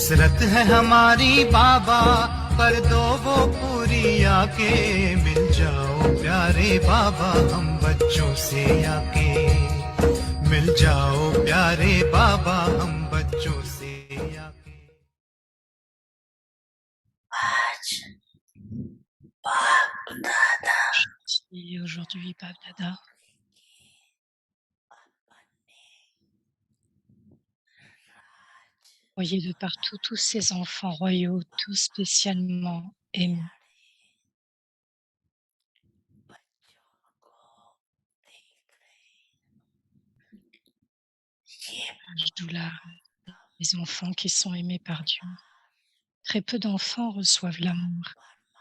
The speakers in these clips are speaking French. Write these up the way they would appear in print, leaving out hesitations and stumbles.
हसरत है हमारी बाबा, कर दो वो पूरी आके, मिल जाओ प्यारे बाबा हम बच्चों से आके, मिल जाओ प्यारे बाबा हम बच्चों से आके। Et aujourd'hui, Bab Dada, voyez de partout tous ces enfants royaux, tous spécialement aimés. Doula, les enfants qui sont aimés par Dieu. Très peu d'enfants reçoivent l'amour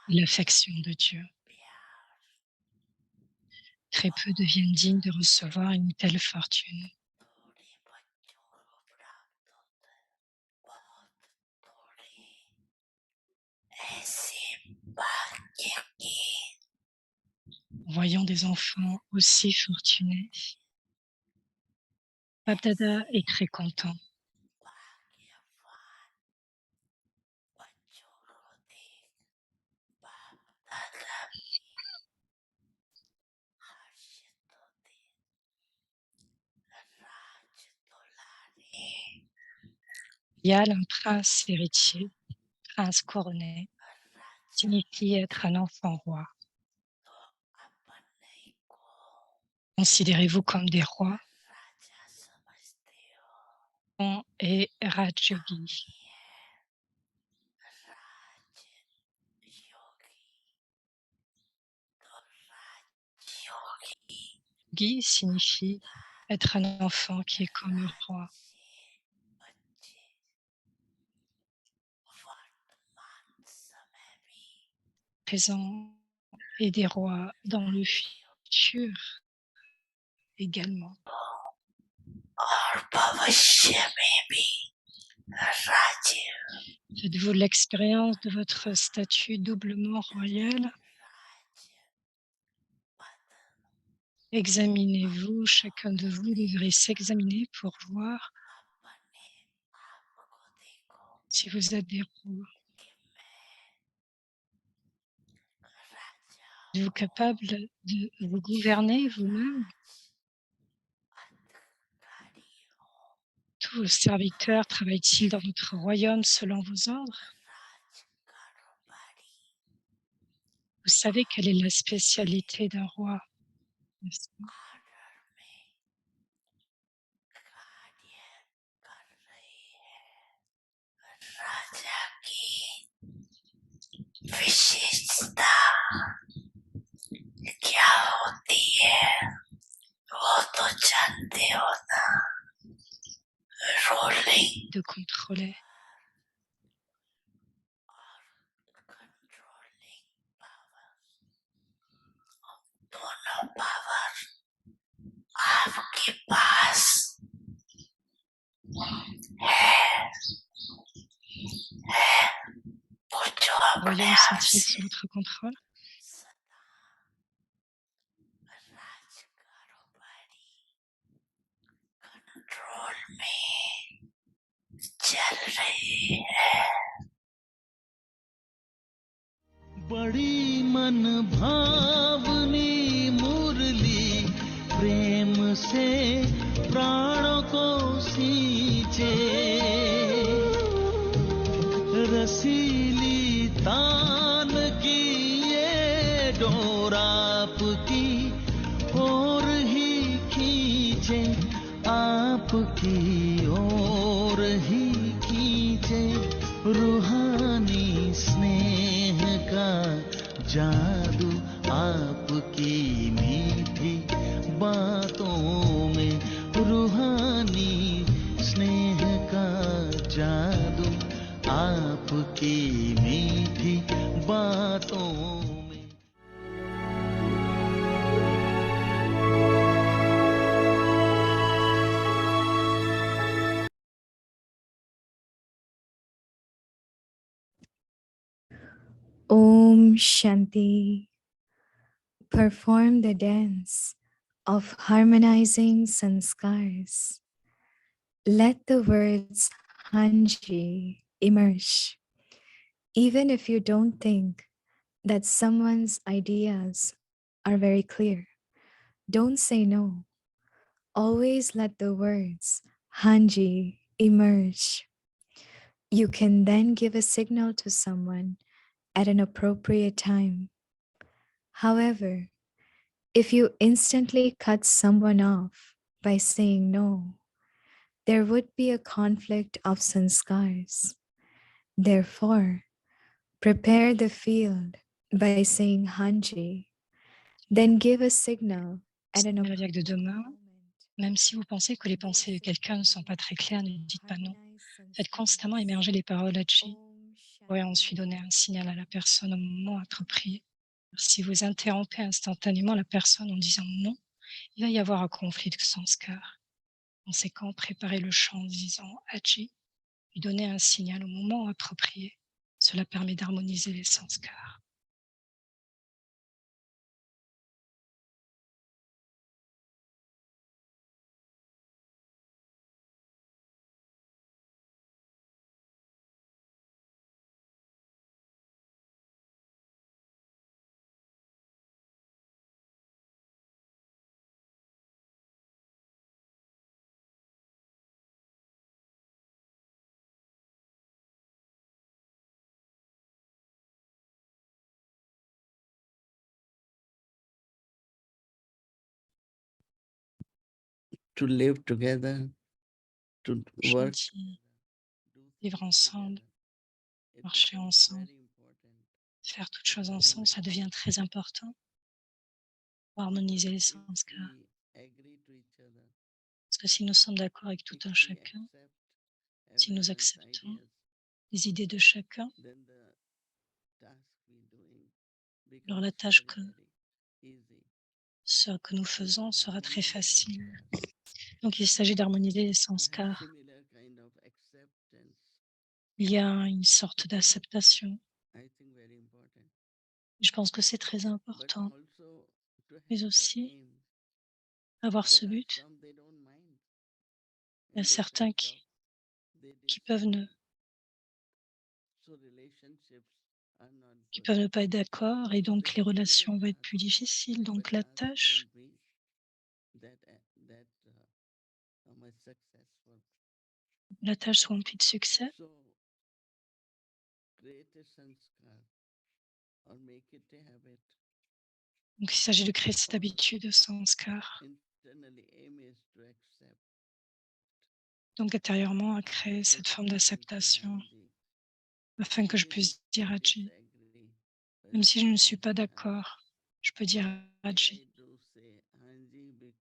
et l'affection de Dieu. Très peu deviennent dignes de recevoir une telle fortune. En voyant des enfants aussi fortunés, Bab Dada est très content. Yal, un prince héritier, prince couronné, signifie être un enfant roi. Considérez-vous comme des rois et Rajyogi. Yogi signifie être un enfant qui est comme un roi. Présent et des rois dans le futur également. Faites-vous l'expérience de votre statut doublement royal? Examinez-vous, chacun de vous devrait s'examiner pour voir si vous êtes des rois. Êtes-vous capable de vous gouverner vous-même? Tous vos serviteurs travaillent-ils dans votre royaume selon vos ordres? Vous savez quelle est la spécialité d'un roi, n'est-ce pas? De contrôler. Royaume sont-ils sous votre contrôle? बड़ी मन भावनी मुरली प्रेम से प्राणों को सींचे, रसीली तान की ये डोर आपकी ओर ही खींचे, आपकी ओर ही खींचे, रूहानी स्नेह का जादू आपकी मीठी बातों में, रूहानी स्नेह का जादू आपकी मीठी बातों में। Om Shanti. Perform the dance of harmonizing sanskars. Let the words Hanji Immerse. Even if you don't think that someone's ideas are very clear, don't say no. Always let the words Hanji emerge. You can then give a signal to someone at an appropriate time. However, if you instantly cut someone off by saying no, there would be a conflict of sanskars. Therefore, prepare the field by saying Hanji, then give a signal at an La diague de appropriate demain, moment. même si vous pensez que les pensées de quelqu'un ne sont pas très claires, ne dites pas non. Faites constamment émerger les paroles Haji. Vous pourrez ensuite donner un signal à la personne au moment approprié. Si vous interrompez instantanément la personne en disant non, il va y avoir un conflit de sanskar. Conséquent, préparez le chant en disant Haji, lui donner un signal au moment approprié. Cela permet d'harmoniser les sanskars. To live together, to work, Gentil, vivre ensemble, marcher ensemble, faire toutes choses ensemble, ça devient très important pour harmoniser les sanskars. Parce que si nous sommes d'accord avec tout un chacun, si nous acceptons les idées de chacun, alors la tâche que nous faisons sera très facile. Donc il s'agit d'harmoniser les sanskars. Il y a une sorte d'acceptation. Je pense que c'est très important. Mais aussi, avoir ce but. Il y a certains qui peuvent ne pas être d'accord et donc les relations vont être plus difficiles. Donc la tâche soit remplie de succès. Donc il s'agit de créer cette habitude de sanskar. Donc intérieurement, à créer cette forme d'acceptation afin que je puisse dire Haji. Même si je ne suis pas d'accord, je peux dire Haji.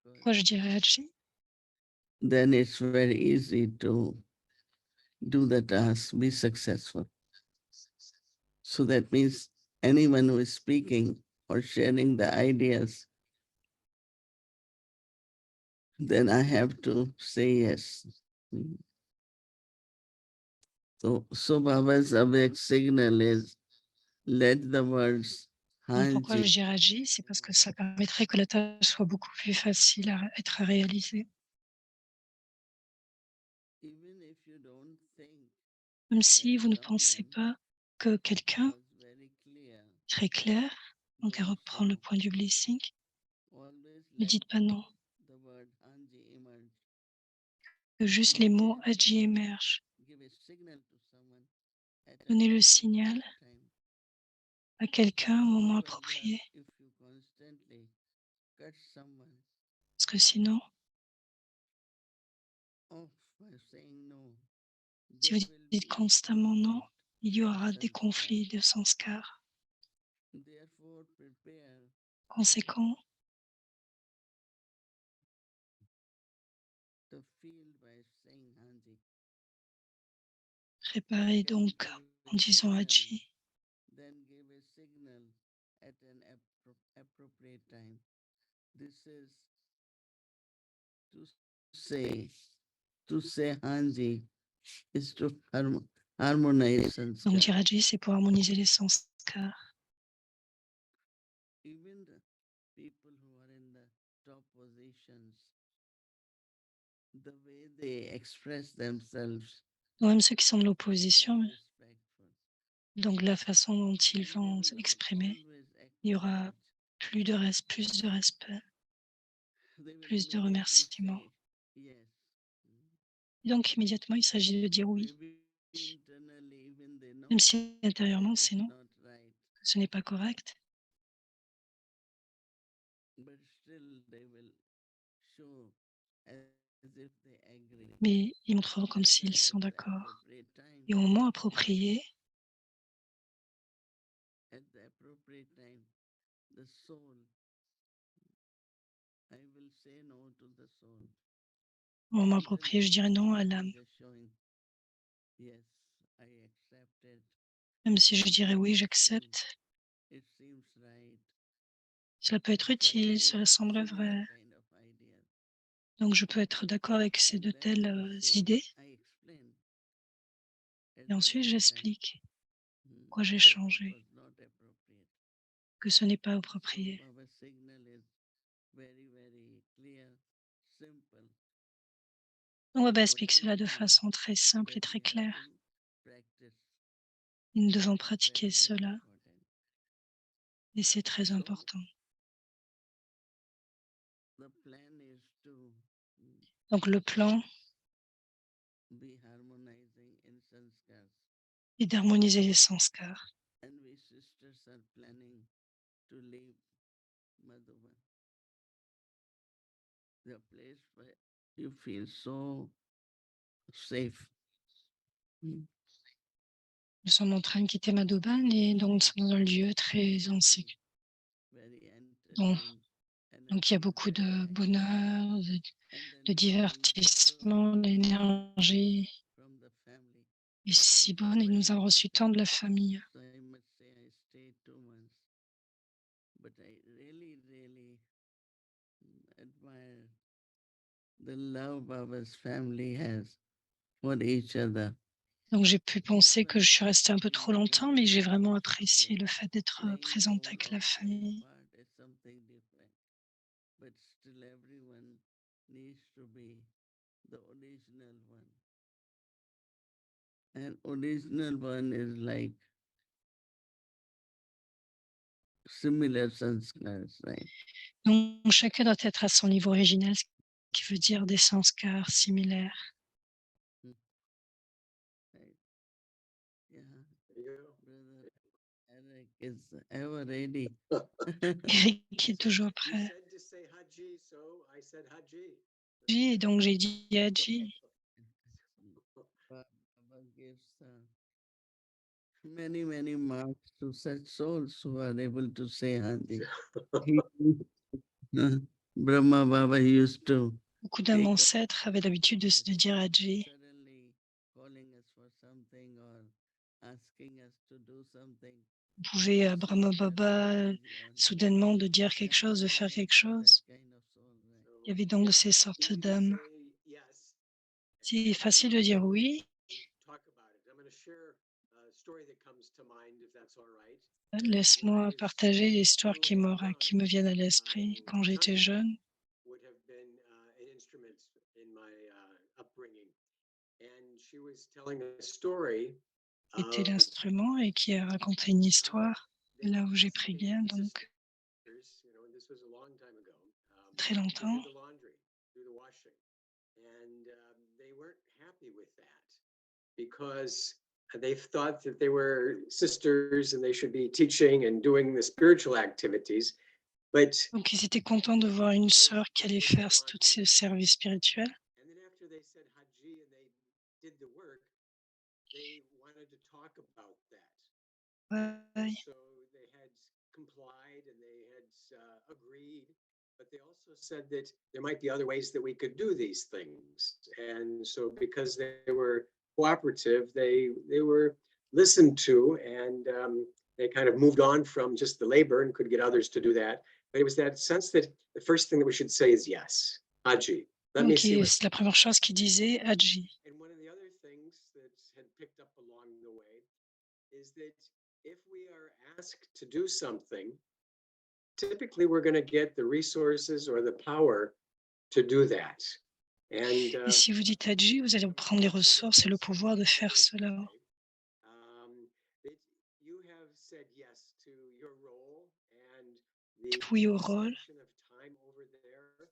Pourquoi je dirais Haji? Then it's very easy to do the task, be successful. So that means anyone who is speaking or sharing the ideas, then I have to say yes. So Baba's awake signal is let the words Donc pourquoi je Hanji. dirais Haji? C'est parce que ça permettrait que la tâche soit beaucoup plus facile à être réalisée. Même si vous ne pensez pas que quelqu'un est très clair, donc à reprendre le point du blessing, ne dites pas non, que juste les mots Haji émergent. Donnez le signal à quelqu'un au moment approprié. Parce que sinon, si vous dites constamment non, il y aura des conflits de sanskar. Conséquent, préparez donc en disant Haji. Then give a signal at an appropriate time. This is to say Hanji is to harmonize Donc sanskar. dire Haji, c'est pour harmoniser les sanskars. Even the people who are in the top positions, the way they express themselves Donc même ceux qui sont de they l'opposition, are respectful. donc la façon dont ils And they vont will s'exprimer, always il y aura acknowledge. plus de respect, They will plus de immediately remerciements. say yes. Et donc immédiatement, il s'agit de dire oui, Maybe internally even they même know si intérieurement it's c'est non, not right, que ce n'est pas correct, but still they will show as if they agree. mais ils montreront comme And then s'ils at sont the d'accord. appropriate time, Et au moment approprié, the soul, I will say no to the soul. au moment Even approprié, je if dirai non à I'm l'âme. just showing, yes, I accept it. Même si je dirais oui, Still, j'accepte. it seems right. Cela peut être So I utile, take cela semble similar vrai. kind of ideas. Donc je peux être d'accord avec ces And de then telles I say, idées. I explain at Et the ensuite, right time j'explique pourquoi j'ai that it changé, was not appropriate. que ce n'est pas So approprié. our signal is very, very clear, simple. Donc Baba But explique cela de everything façre très simple et that très we have claire. to practice, Et nous devons that is pratiquer very, very cela important. et c'est très So important. the plan is to Donc le plan be harmonizing in sanskars. est d'harmoniser les sanskars. And we sisters are planning to leave Madhuban, the place where you feel so safe. Nous sommes en train de quitter Madhuban et donc nous sommes dans un lieu très en sécurité. Very Bon, entertained, donc il y a beaucoup de energetic, bonheur, and then de feeling so divertissement, l'énergie from the family. est si bonne et nous avons reçu tant de la famille. So I must say I stayed 2 months, but I really, really admire the love our family has for each other. Donc j'ai pu penser que je suis restée un peu trop longtemps, mais j'ai vraiment apprécié le fait d'être Playing présente role avec or la playing famille. part is something different, but still everyone needs to be the original one. And original one is like similar sanskars, right? Donc chacun doit être à son niveau original, ce qui veut dire des sanskars similaires. Right. Yeah. Brother Eric is ever ready. Eric qui est toujours prêt. Et donc j'ai dit Haji. Baba gives many, many marks to such souls who are able to say Handi. Brahma Baba used to Beaucoup de mes ancêtres avaient l'habitude de dire Haji. suddenly calling us for something or asking us to do something. Vous pouvez Brahma Baba soudainement de dire quelque chose, de faire quelque chose. Il y avait donc ces sortes d'âmes. C'est facile de dire oui. Laisse-moi partager l'histoire qui me viennent à l'esprit quand j'étais jeune. Était l'instrument et qui a raconté une histoire là où j'ai pris bien, donc très longtemps. Because they thought that they were sisters and they should be teaching and doing the spiritual activities. But Donc ils étaient contents de voir une sœur qui allait faire tous ces services spirituels. and then after they said Haji and they did the work, they wanted to talk about that. Ouais. So they had complied and they had agreed, but they also said that there might be other ways that we could do these things. And so because they were cooperative, they were listened to, and they kind of moved on from just the labor and could get others to do that. But it was that sense that the first thing that we should say is yes, Haji. Let me Donc see. c'est la première chose qu'il disait, Haji. And one of the other things that had picked up along the way is that if we are asked to do something, typically we're going to get the resources or the power to do that. And Et si vous dites Hadji, vous allez prendre les ressources et le pouvoir de faire cela. that you have said yes to your role and Dites oui au rôle, extension of time over there.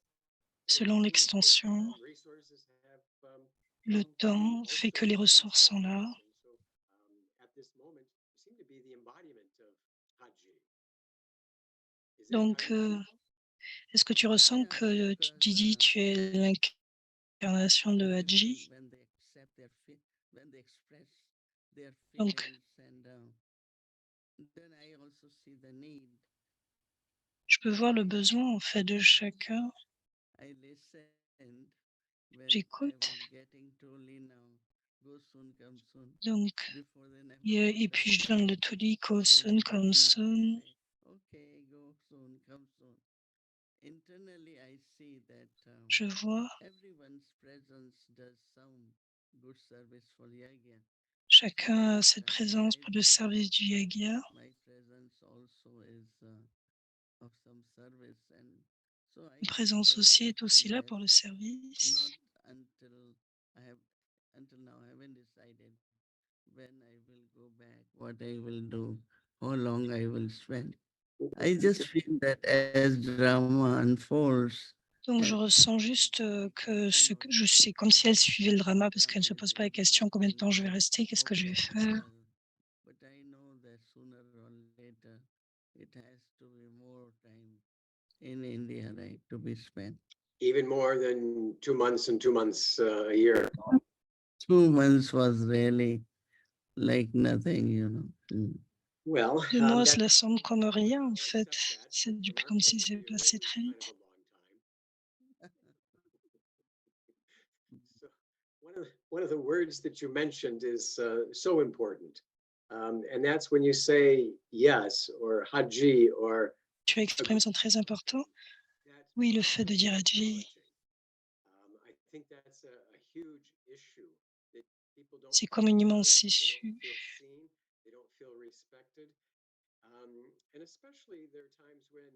selon l'extension. Resources have Le come temps fait que les ressources sont là. and so at this moment you seem to be the embodiment of Haji. Is that Donc, how you feel? est-ce que tu ressens Yeah, que because, Didi, tu es l'incarnation de everyone, Hadji? when they accept their when they express their Donc, feelings, and then I also see the need. je peux voir le besoin en fait de chacun. I listened when I J'écoute. was getting told now, go soon, come soon. Donc, Before then, et puis je donne le toli, ko sun, comme sun. okay, go soon, come soon. Internally, I see that Je vois everyone's presence does some good service for Yagya. chacun a cette And présence I pour le see that service du Yagya. my presence also is of some service, and so I Une présence said aussi that est aussi I là have pour le not service. until I have until now I haven't decided when I will go back, what I will do, how long I will spend. I just feel that as drama unfolds, Donc je ressens juste que je sais comme si elle suivait le drama parce qu'elle ne se pose pas la question combien de temps je vais rester, qu'est-ce que je vais faire. but I know that sooner or later it has to be more time in India, right, to be spent. Even more than 2 months and 2 months a year. 2 months was really like nothing, you know. Well, 2 mois, that- cela semble comme rien en I'll fait. accept that, C'est but from our comme si point of c'est view, passé it was très kind of vite. a long time. So one of the words that you mentioned is so important, and that's when you say yes or Haji or Tu as exprimé sont très importants. Oui, le fait de dire Hadji, I think that's a huge issue that people don't c'est feel comme une heard, immense they issue. don't feel seen, they don't feel respected, and especially there are times when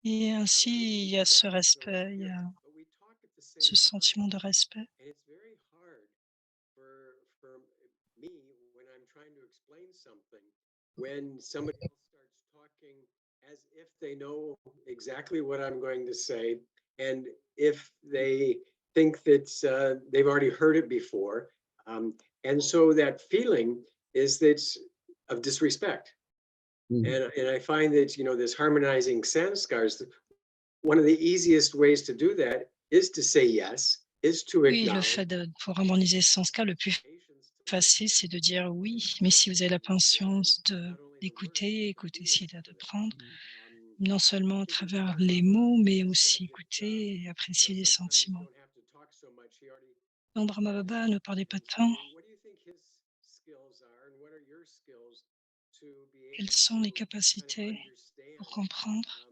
Et we ainsi, il y a do ce that with no respect, il y fear, a but we talk at the same ce sentiment de time. respect. And it's very hard for me when I'm trying to explain something, when somebody else starts talking as if they know exactly what I'm going to say, and if they think that they've already heard it before. And so that feeling is that of disrespect. And I find that, this harmonizing sanskars, one of the easiest ways to do that is to say yes, is to Oui, le acknowledge. fait pour harmoniser ce sens-là, le plus facile, c'est de dire oui, mais si vous avez la patience d'écouter, écouter, essayer d'apprendre, non seulement à travers les mots, mais aussi écouter et apprécier les sentiments. Donc Brahma Baba ne parlait pas tant. Quelles sont les capacités pour comprendre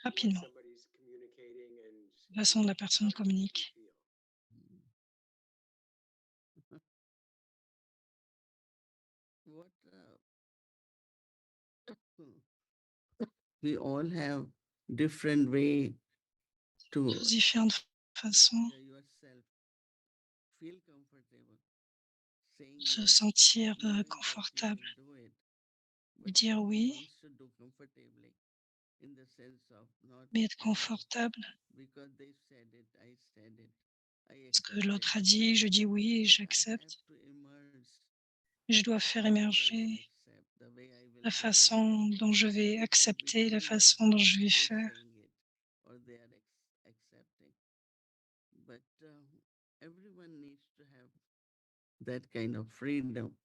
rapidement la façon dont la personne communique? What we all have different way to Tous différentes façons yourself feel comfortable saying de se yes, sentir knowing that you confortable, can do it, de but dire nobody oui, wants to do comfortably in the sense of not mais être confortable. because they said it, I said it, I Ce que accept l'autre it, a dit, je dis oui et but I have j'accepte. to immerse Je dois faire how I will émerger accept, the way I will la do it. façon dont je vais If I accepter, la pretend like façon dont je vais they faire. saying it or they are accepting, but everyone needs to have that kind of freedom.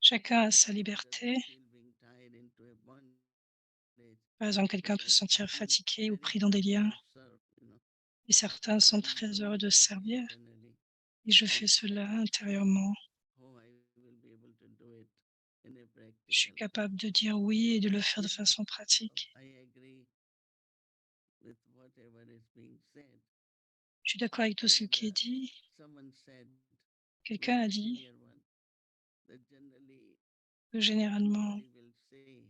Chacun a sa Doesn't liberté. feel being tied into a bondage, Par exemple, quelqu'un but peut se also sentir feel fatigué ou very pris dans des happy liens, to serve, et certains So sont I'm très heureux doing de that servir. internally. Et je And fais cela let's see intérieurement. how I will be able to do it in a Je suis practical. capable de dire oui et de le faire de façon pratique. I agree with whatever is being said. Je suis d'accord avec tout ce qui est dit. Someone said, Quelqu'un a very dit senior one, that generally que généralement, nobody will say,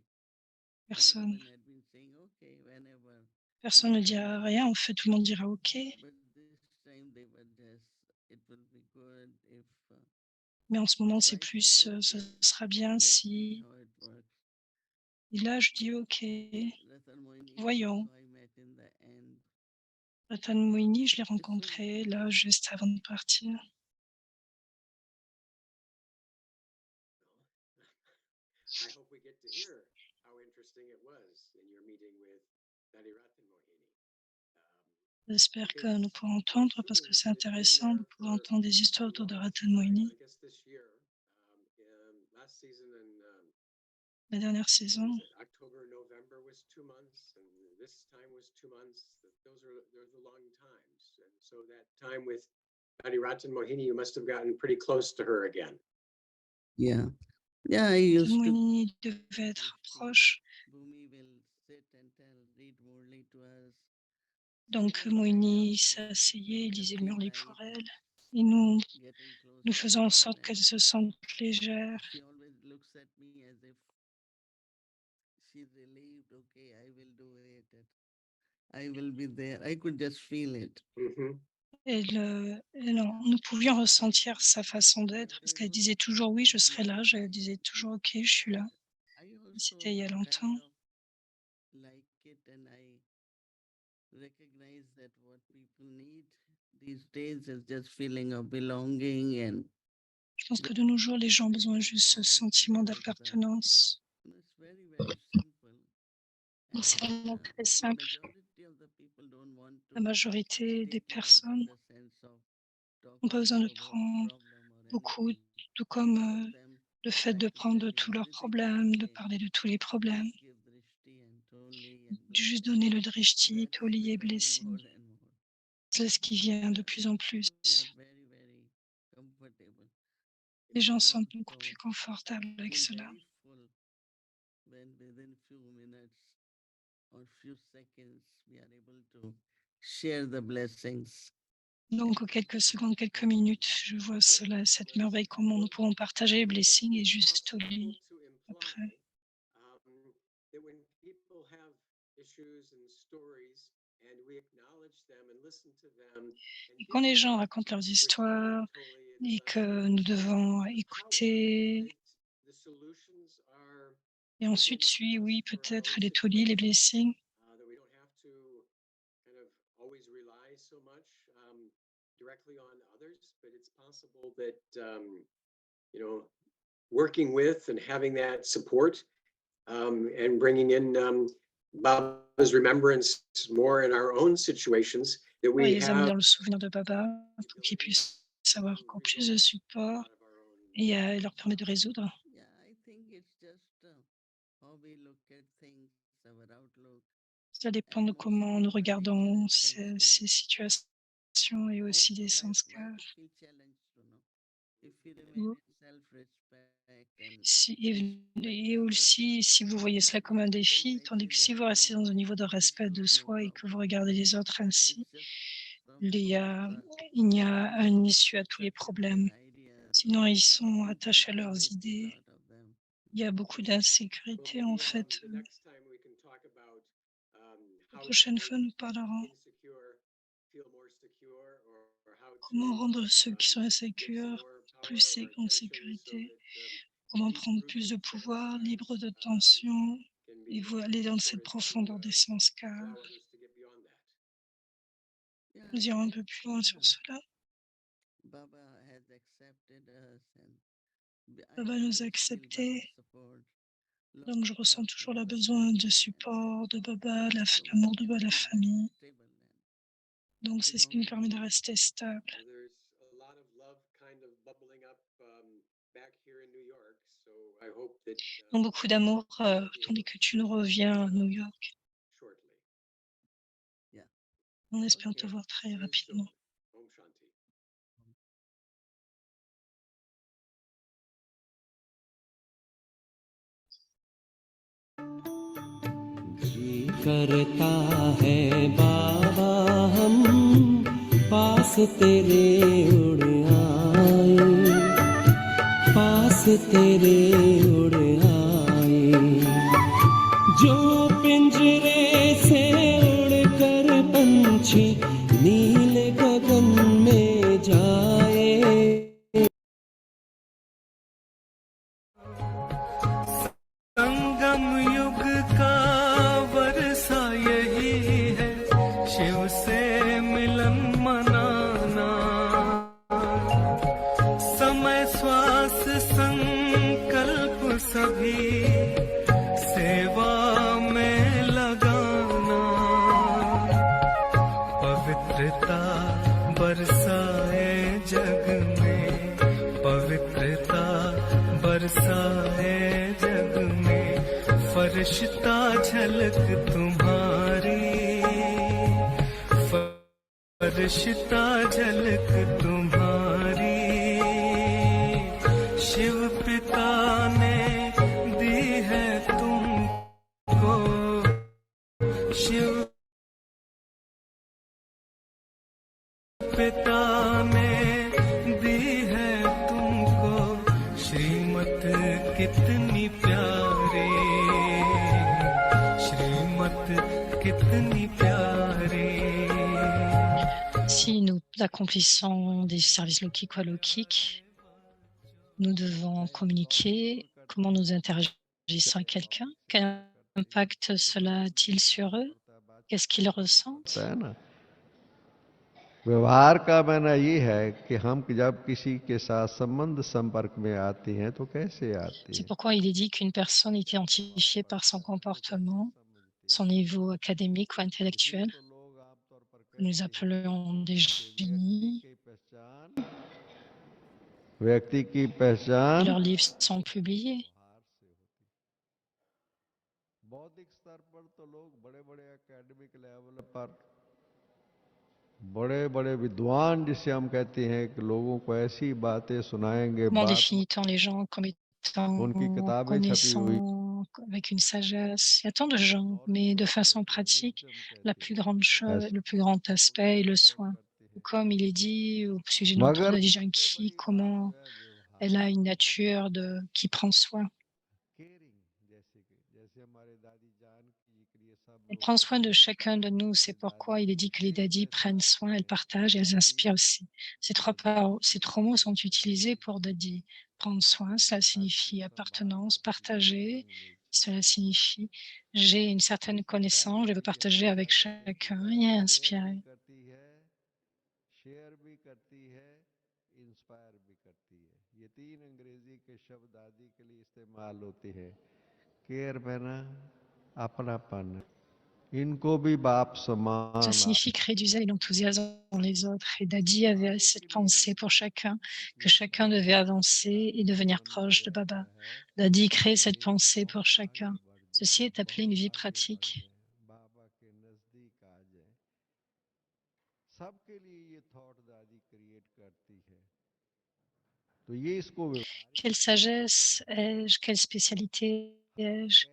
personne everyone had been saying, okay, whenever. ne dira rien. En fait, tout le monde dira OK. But this time it will be good if Mais en ce moment, c'est right plus, now, ce okay, sera bien let's see si how it works. et là, je dis: «OK, Ratan Moini voyons». also I met in the end. Ratan Moini, je l'ai It's so rencontré là, beautiful. juste avant de partir. I hope we get to hear how interesting it was in your meeting with Dadi Ratan Mohini. J'espère que nous pourrons entendre parce que c'est intéressant de pouvoir entendre des histoires autour de Ratan Moini. I guess this year, last season and La dernière what saison, was it? October, November was 2 months, and this time was 2 months. Those are long times, and so that time with Dadi Ratan Mohini, you must have gotten pretty close to her again. Yeah. Yeah, I Ratan used to Moini devait être proche. Bhumi will sit and read Murli to us. Donc Moini s'asseyait, il lisait le Murli pour elle. Et nous faisons en sorte qu'elle se sente légère. She always looks at me as if she's relieved. Okay, I will do it. I will be there. I could just feel it. Mhm. Et nous pouvions ressentir sa façon d'être parce qu'elle disait toujours: «Oui, je serai là». Elle disait toujours: «OK, je suis là». I C'était il y a also longtemps. kind of like it, and I recognize that what people need these days is just feeling of belonging and Je pense que de nos jours, les gens ont besoin juste ce sentiment d'appartenance. it's very, very simple. Donc c'est vraiment très simple. Majority of the people don't want La to majorité des take a lot personnes in the sense of n'ont pas besoin de talking about prendre problem or beaucoup, anything. tout comme For them, le fait de prendre tous leurs problèmes, de parler de tous les problèmes, just give drishti and toli and de juste blessing. donner le drishti, That's toli et becoming blessing. more and more. C'est ce qui vient de plus en plus. People are very, very comfortable. Les gens They sont want beaucoup to plus confortables avec feel cela. very full when within few minutes or few seconds we are able to share the blessings. Donc, en quelques secondes, quelques minutes, je vois cela, cette merveille, comment nous pourrons partager les blessings et juste au lit après. That when people have issues and stories and we acknowledge them and listen to them, Et quand les gens racontent leurs histoires et que nous devons écouter, et ensuite suit, oui, peut-être les tolis, les blessings, that we don't have to kind of always rely so much directly on others, but it's possible that you know, working with and having that support and bringing in Baba's remembrance more in our own situations that on we les amène have dans le souvenir de Baba pour qu'ils puissent avoir encore plus de support et leur permet de résoudre. Yeah, I think it's just how we look at things, our outlook. Ça dépend de comment nous regardons ces situations et aussi des sanskars. Et aussi, si vous voyez cela comme un défi, tandis que si vous restez dans un niveau de respect de soi et que vous regardez les autres ainsi, il y a une issue à tous les problèmes. Sinon, ils sont attachés à leurs idées. Il y a beaucoup d'insécurité, en fait. La prochaine fois, nous parlerons comment rendre ceux qui sont insécures plus en sécurité, comment prendre plus de pouvoir, libre de tension, et vous aller dans cette profondeur des sanskars. Nous irons un peu plus loin sur cela. Baba nous a acceptés, donc je ressens toujours le besoin de support de Baba, l'amour de la famille. Donc c'est ce qui me permet de rester stable. Donc beaucoup d'amour, tandis que tu nous reviens à New York. On espère te voir très rapidement. जी करता है बाबा हम पास तेरे उड़ आए, पास तेरे उड़ आए। जो पिंजरे से उड़कर पंछी नीले गगन में जाए, जग में, पवित्रता बरसाए जग में, फरिश्ता झलक तुम्हारी, फरिश्ता झलक तुम्हारी, शिव पिता ने दी है तुमको, शिव पिता ने दी है तुमको, श्रीमत कितनी प्यारी, श्रीमत कितनी प्यारी। Si nous accomplissons des services locaux ou alaukiques, nous devons communiquer comment nous interagissons avec quelqu'un, quel impact cela a-t-il sur eux, qu'est-ce qu'ils ressentent. है ना। व्यवहार का मायना ये है कि हम जब किसी के साथ संबंध संपर्क में आते हैं तो कैसे आते C'est हैं। pourquoi il est dit qu'une personne est identifiée par son comportement, son niveau académique ou intellectuel, que nous appelons des génies, व्यक्ति की et पहचान leurs livres sont publiés. बौद्धिक स्तर पर तो लोग बड़े बड़े एकेडमिक लेवल पर बड़े बड़े विद्वान जिसे हम कहते हैं कि लोगों को ऐसी बातें सुनाएंगे, Comment बात définit-on les gens comme étant उनकी किताबें छपी हुई connaissants, avec une sagesse? Il y a tant de gens, mais de façon pratique, la plus grande chose, le plus grand aspect est le soin. Comme il est dit au sujet de notre मगर Daddy Yankee, comment elle a une nature qui prend soin. Elle prend soin de chacun de nous. C'est pourquoi il est dit que les daddies prennent soin, elles partagent et elles inspirent aussi. Ces trois mots sont utilisés pour daddy. Prendre soin, cela signifie appartenance, partager. Cela signifie j'ai une certaine connaissance, je veux partager avec chacun et inspirer. Share भी करती है, इंस्पायर भी करती है। ये तीन अंग्रेजी के शब्द आदि के लिए इस्तेमाल होते हैं। केयर मैना अपनापन, इनको भी बाप समान Ça signifie créer du zèle et l'enthousiasme dans les autres. Et Daddy avait cette pensée pour chacun, que chacun devait avancer et devenir proche de Baba. Daddy crée cette pensée pour chacun. Ceci est appelé une vie pratique. बाबा के नजदीक आ जाए। सबके लिए ये थॉट दादी क्रिएट करती है, तो ये इसको Quelle sagesse ai-je? Quelle spécialité ai-je?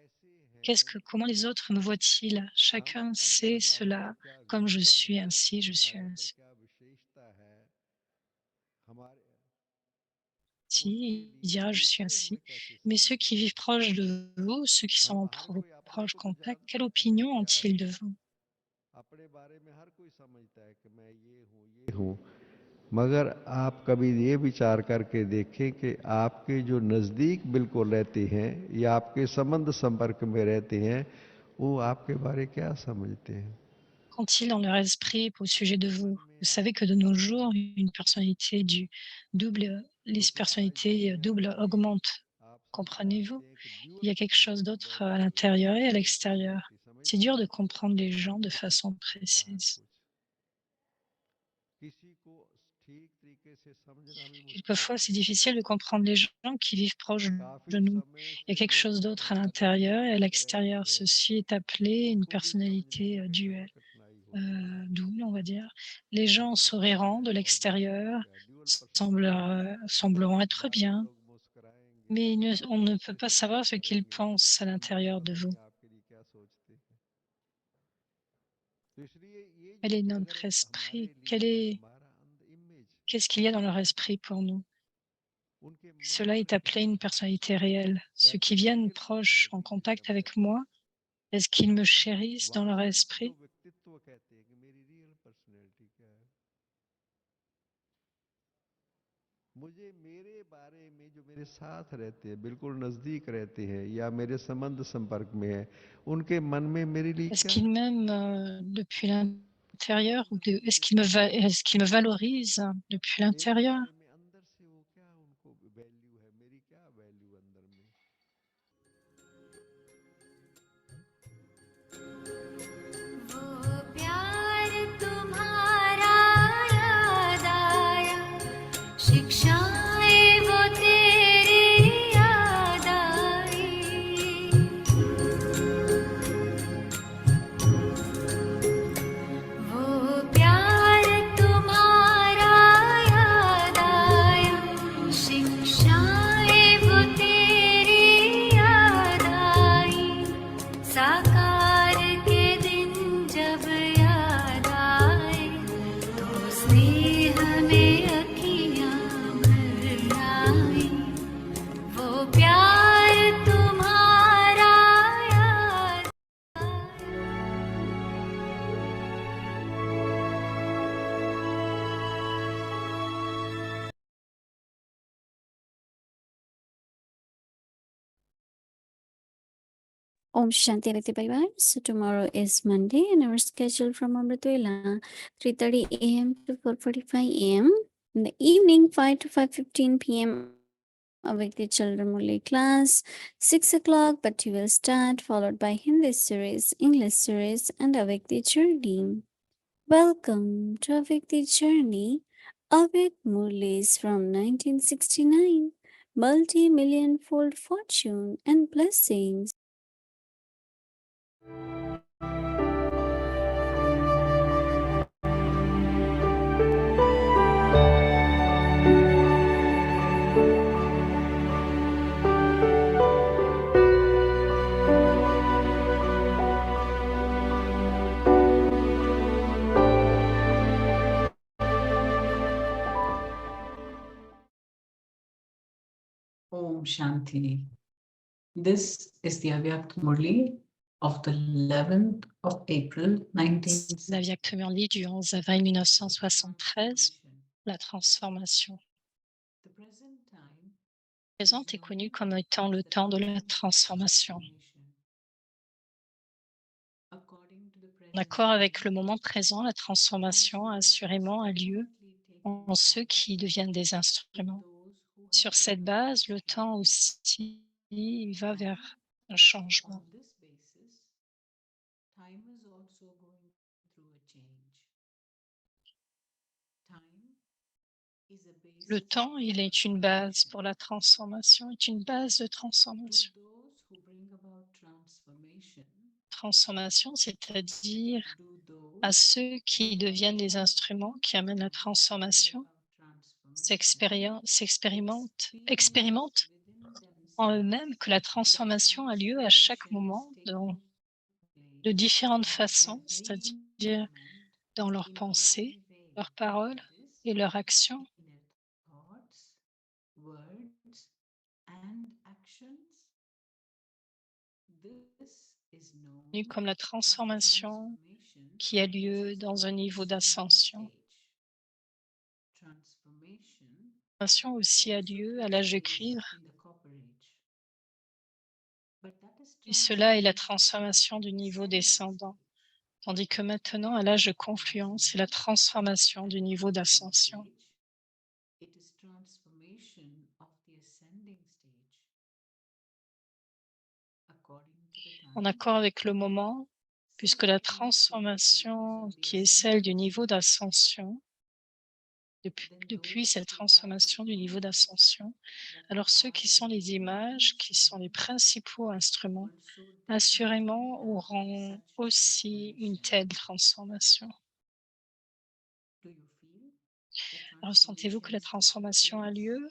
Comment les autres me voient-ils? Chacun sait cela. Comme je suis ainsi, je suis ainsi. Si, il dira je suis ainsi. Mais ceux qui vivent proches de vous, ceux qui sont en proche contact, quelle opinion ont-ils de vous? अपने बारे में हर कोई समझता है कि मैं ये हूँ, मगर आप कभी ये विचार करके देखें कि आपके जो नज़दीक बिल्कुल रहते हैं या आपके संबंध संपर्क में रहते हैं, वो आपके बारे क्या समझते हैं। Qu'ont-ils dans leur esprit au sujet de vous? Vous savez que de nos jours, une personnalité les personnalités doubles augmentent. Comprenez-vous? Il y a quelque chose d'autre à l'intérieur et à l'extérieur. C'est dur de comprendre les gens de façon précise. Quelquefois, c'est difficile de comprendre les gens qui vivent proches de nous. Il y a quelque chose d'autre à l'intérieur et à l'extérieur. Ceci est appelé une personnalité duelle, double, on va dire. Les gens souriront de l'extérieur, sembleront être bien, mais on ne peut pas savoir ce qu'ils pensent à l'intérieur de vous. Quel est notre esprit? Qu'est-ce qu'il y a dans leur esprit pour nous? Cela est appelé une personnalité réelle. Ceux qui viennent proches, en contact avec moi, est-ce qu'ils me chérissent dans leur esprit? मुझे मेरे बारे में जो मेरे साथ रहते हैं, बिल्कुल नजदीक रहते हैं या मेरे संबंध संपर्क में है, उनके मन में मेरे लिए Est-ce क्या qu'ils m'aiment depuis l'intérieur ou est-ce qu'ils me valorisent depuis मेरे l'intérieur? बारे में अंदर से वो क्या उनको वैल्यू है, मेरी क्या वैल्यू अंदर में। वो प्यार तुम्हारा याद आया, शिक्षाएं वो तेरी याद आई वो प्यार तुम्हारा याद आया शिक्षाएं वो तेरी याद आई साकार के दिन जब याद आए तो स्नेह में अखियां भर आई वो प्यार तुम्हारा याद Om Shanti Aditya Parivar. So tomorrow is Monday and our schedule from Amritwela 3:30 a.m. to 4:45 a.m. In the evening 5 to 5:15 p.m. Awake the Children Murli class 6 o'clock, but you will start followed by Hindi series, English series, and Awake the Journey. Welcome to Awake the Journey. Awake Murlis from 1969. Multi-million fold fortune and blessings. Om Shanti. This is the Avyakt Murli of the 11th of April La Vyakta Murli du 11 avril 1973, la transformation. Présente est connue comme étant le temps de la transformation. En accord avec le moment présent, la transformation assurément a lieu en ceux qui deviennent des instruments. Sur cette base, le temps aussi va vers un changement. Le temps, il est une base pour la transformation, est une base de transformation. Transformation, c'est-à-dire à ceux qui deviennent les instruments qui amènent la transformation, expérimentent en eux-mêmes que la transformation a lieu à chaque moment de différentes façons, c'est-à-dire dans leurs pensées, leurs paroles et leurs actions. Comme la transformation qui a lieu dans un niveau d'ascension. La transformation aussi a lieu à l'âge de cuivre. Et cela est la transformation du niveau descendant. Tandis que maintenant, à l'âge de confluence, c'est la transformation du niveau d'ascension. En accord avec le moment, puisque la transformation qui est celle du niveau d'ascension, depuis cette transformation du niveau d'ascension, alors ceux qui sont les images, qui sont les principaux instruments, assurément auront aussi une telle transformation. Ressentez-vous que la transformation a lieu?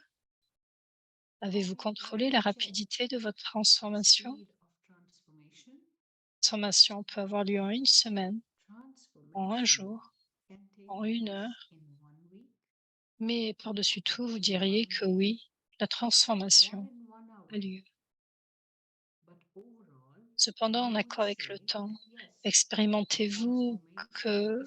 Avez-vous contrôlé la rapidité de votre transformation? La transformation peut avoir lieu en une semaine, en un jour, en une heure, mais par-dessus tout, vous diriez que oui, la transformation a lieu. Cependant, en accord avec le temps, expérimentez-vous que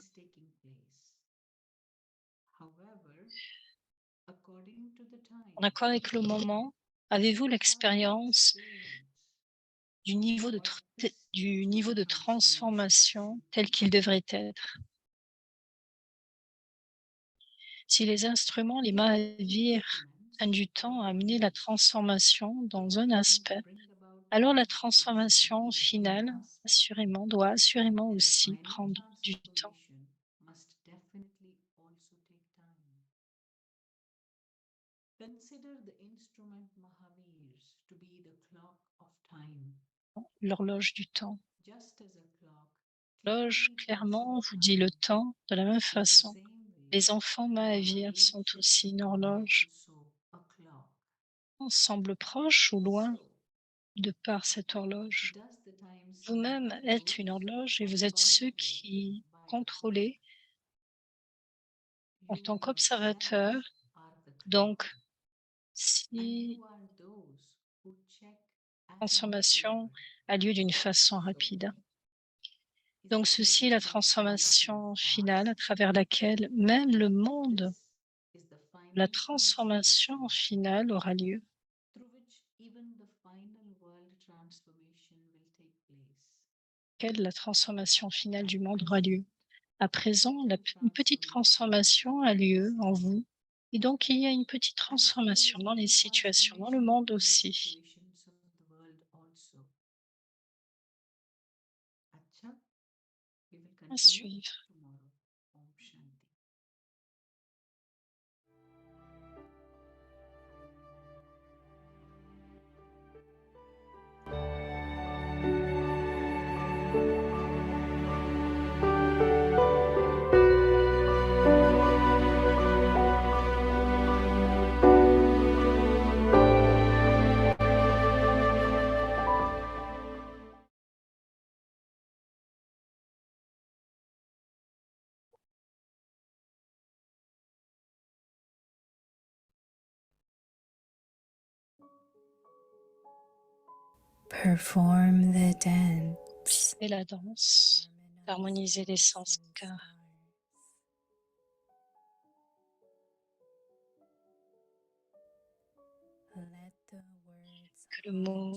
en accord avec le moment, avez-vous l'expérience du niveau de transformation tel qu'il devrait être? Si les instruments, les Mahavir, prennent du temps à amener la transformation dans un aspect, alors la transformation finale, doit assurément aussi prendre du temps. Consider the instrument Mahavirs to be the clock of time. l'horloge du temps. Just as a clock L'horloge, clearly tells clairement, you vous dit le time, temps de la même in the façon. same way, Les enfants Mahavir sont Mahavir aussi une are horloge. also a clock. Semble proche ou loin So, de par cette horloge. does the time seem Vous-même to êtes une those horloge et who vous êtes ceux contemplate qui by the contrôlez en You tant yourselves qu'observateur. are the clock, Donc, and si you are those who check la at an transformation observer. a lieu d'une façon So, rapide. is Donc, the ceci est la creation of transformation creation finale à fast? travers laquelle même le monde, This is the la final transformation transformation finale aura lieu. through which even the final world transformation will take place. La transformation finale du monde At aura present, lieu. À présent, une petite transformation transformation a lieu en vous. Et donc, il y a une petite and there is transformation dans les little situations, dans le transformation monde in the aussi. situations of the world also. Acha, we will À continue suivre. tomorrow. Om Shanti. Perform the dance. Et la danse, d'harmoniser les sanskars. Let the words Que le mot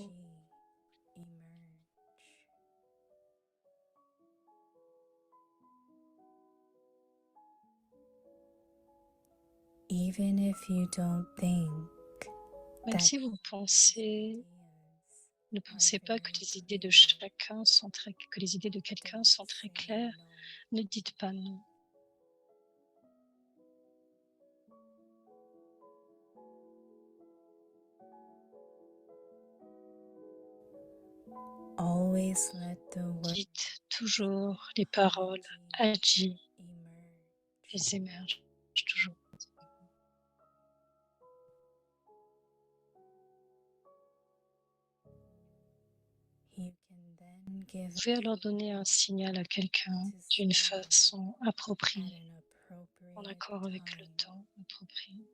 Aji emerge. Even if you don't think Même that si vous pensez, ne pensez pas que les idées de chacun sont que les idées de quelqu'un sont très claires, ne dites pas non. always let the words Dites toujours les paroles Aji, emerge. elles émergent toujours. You can then give Vous pouvez alors donner un signal à quelqu'un d'une façon at appropriée, an en appropriate accord avec le time. temps approprié,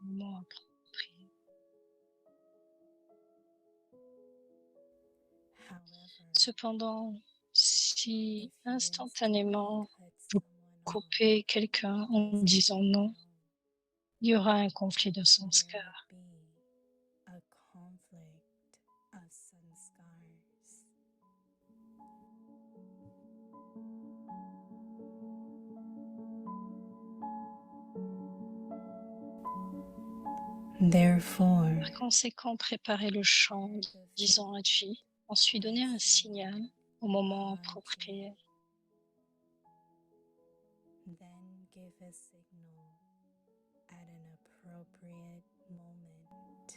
le moment approprié. However, Cependant, si if you instantanément instantly cut vous someone off, coupez quelqu'un en disant non, il y aura un conflit de there sanskar. will be a conflict of sanskars. Therefore, Par conséquent, préparez le chant, disant Aji, ensuite donnez un signal au moment approprié. then give a signal at an appropriate moment.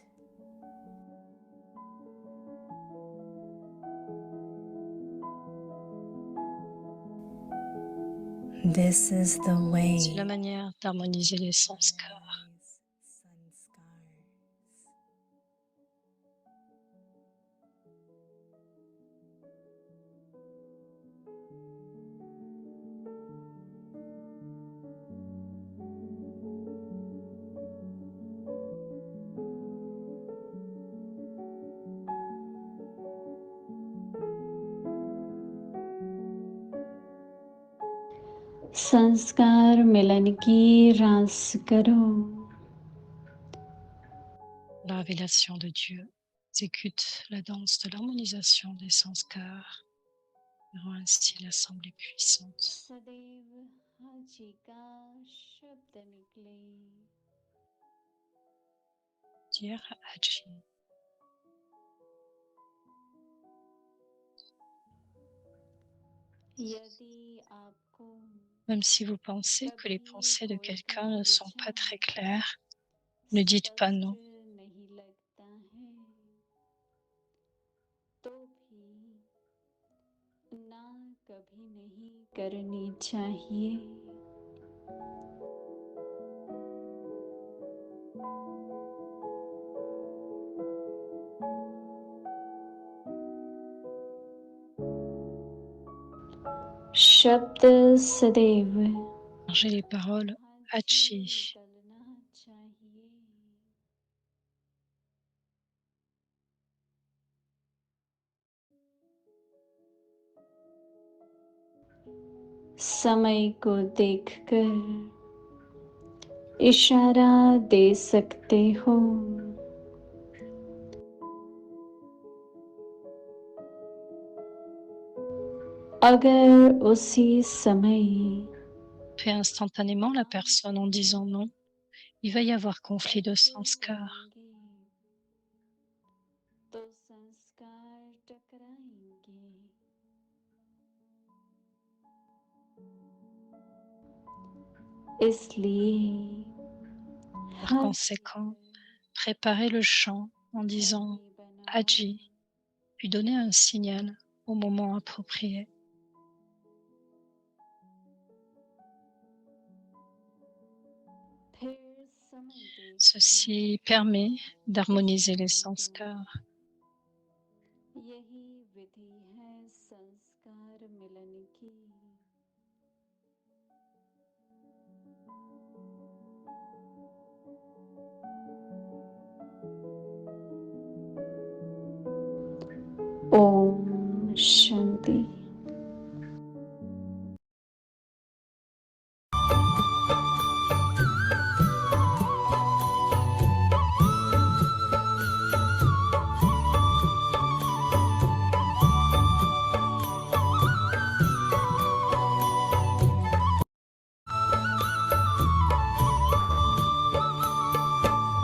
This is the way C'est la manière d'harmoniser les to sanskars. harmonize sanskars. संस्कार मिलन की रास करो La révélation de Dieu exécute la danse de l'harmonisation des sanskars et rend ainsi l'assemblée puissante. सदैव हाजी का शब्द निकले Dire Aji. यदि आपको Même si vous pensez que les pensées de quelqu'un ne sont pas très claires, ne dites pas non. नहीं लगता है तो भी ना कभी नहीं करनी चाहिए शब्द सदैव Changez les paroles Hachi. निकलना चाहिए समय को देखकर इशारा दे सकते हो अगर उसी समय Fait instantanément la personne en disant non, il va y avoir conflit de sanskar. तो संस्कार टकराएंगे इसलिए Par conséquent, préparez le chant en disant Haji, puis donnez un signal au moment approprié. फिर समय देखकर Ceci permet d'harmoniser les sanskars. यही विधि है संस्कार मिलन की ओम शांति